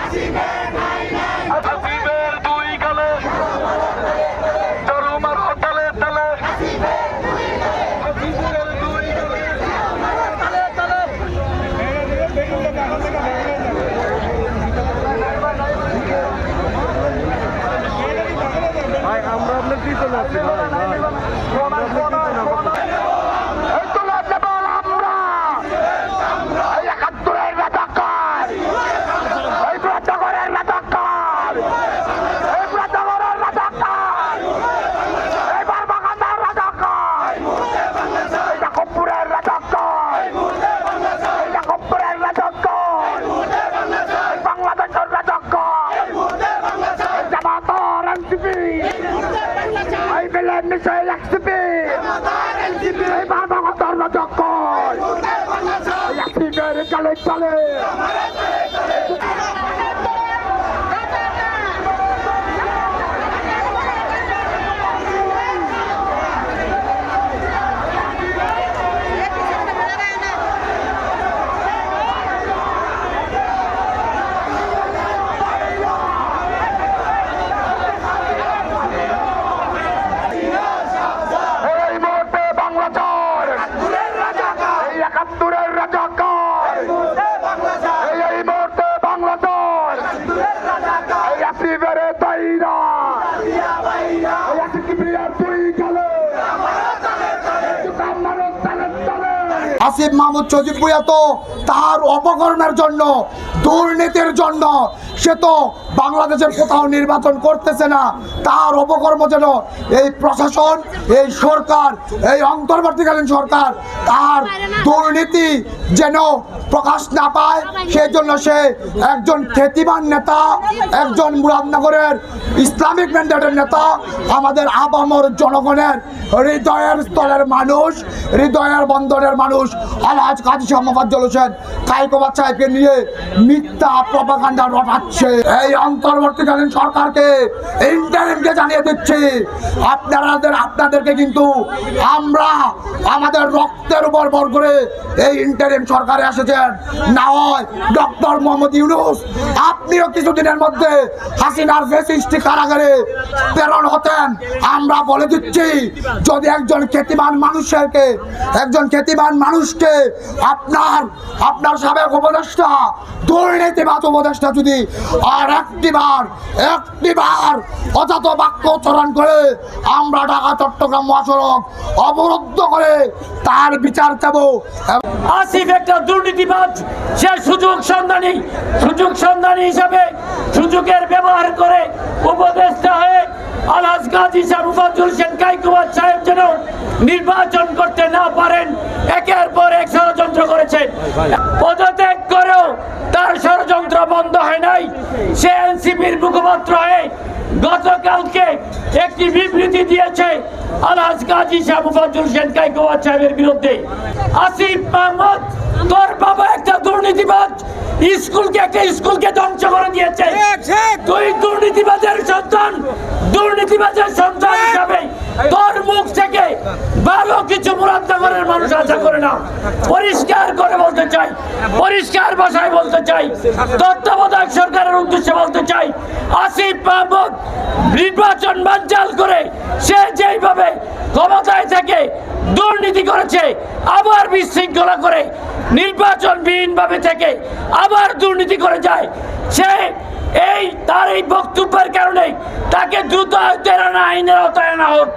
হাসিবের দুই গালে চরমার তালে তালে হাসিবের দুই গালে তালে তালে ভাই আমরা আপনার পিছনে আছি ভাই ভাই আমরা আপনার পিছনে চলে চলে আসিফ মাহমুদ সজীব ভুঁইয়া তো তার অপকর্মের জন্য, দুর্নীতির জন্য সে তো বাংলাদেশের কোথাও নির্বাচন করতেছে না। তার অপকর্ম যেন এই প্রশাসন, এই সরকার, এই অন্তর্বর্তীকালীন সরকার তার দুর্নীতি যেন প্রকাশ না পায়, সেই জন্য সে একজন খ্যাতিমান নেতা, একজন মুরাদনগরের ইসলামিক ম্যান্ডেটের নেতা, আমাদের আপামর জনগণের হৃদয়ের স্তরের মানুষ, হৃদয়ের বন্দরের মানুষ আলহাজ কাজী শাহ মোফাজ্জল হোসেন কায়কোবাদ সাহেবকে নিয়ে মিথ্যা প্রপাগান্ডা রটাচ্ছে। এই অন্তর্বর্তীকালীন সরকারকে, ইন্টারিমকে জানিয়ে দিচ্ছি, আপনাদেরকে কিন্তু আমরা আমাদের রক্তের উপর ভর করে এই ইন্টারিম সরকারে এসেছেন। না হয় ডক্টর মোহাম্মদ ইউনূস আপনিও কিছুদিনের মধ্যে হাসিনার ফ্যাসিস্ট কারাগারে প্রেরণ হতেন। আমরা বলে দিচ্ছি, যদি একজন খ্যাতিমান মানুষকে আপনার সাবেক উপদেষ্টা, দুর্নীতিবাদ উপদেষ্টা যদি আর একটিবার অজাত বাক্য উচ্চারণ করে, আমরা ঢাকা চট্টগ্রাম মহাসড়ক অবরুদ্ধ করে তার বিচার চাব। আসিফ একটা দুর্নীতিবাজ, সে সুযোগ সন্ধানী হিসাবে সুযোগের ব্যবহার করে উপদেষ্টা হয়ে আলহাজ কাজী শাহ মোফাজ্জল হোসেন কায়কোবাদ সাহেব যেন নির্বাচন করতে না পারেন একের পর এক ষড়যন্ত্র করেছেন। পদত্যাগ করেও তার ষড়যন্ত্র বন্ধ হয় নাই। সে এনসিপির মুখপাত্র হয়ে গতকালকে একটি বিবৃতি দিয়েছে আলহাজ কাজী শাহ মোফাজ্জল হোসেন কায়কোবাদ সাহেবের বিরুদ্ধে। আসিফ মাহমুদ, তোর বাবা একটা দুর্নীতিবাজ, একটা স্কুলকে ধ্বংস করে দিয়েছে। তুই দুর্নীতিবাজের সন্তান হিসাবে তোর মুখ থেকে ভালো কিছু মুরাদনগরের মানুষ আশা করে না। পরিষ্কার ভাষায় বলতে চাই, তত্ত্বাবধায়ক সরকারের উদ্দেশ্যে বলতে চাই, আসিফ মাহমুদ নির্বাচন বানচাল করে সে যেইভাবে ক্ষমতায় থেকে দুর্নীতি করেছে, আবার বিশৃঙ্খলা করে নির্বাচনবিহীন ভাবে থেকে আবার দুর্নীতি করে যায়, তার এই বক্তব্যের কারণে তাকে দ্রুত আইনের আওতায় আনা হোক।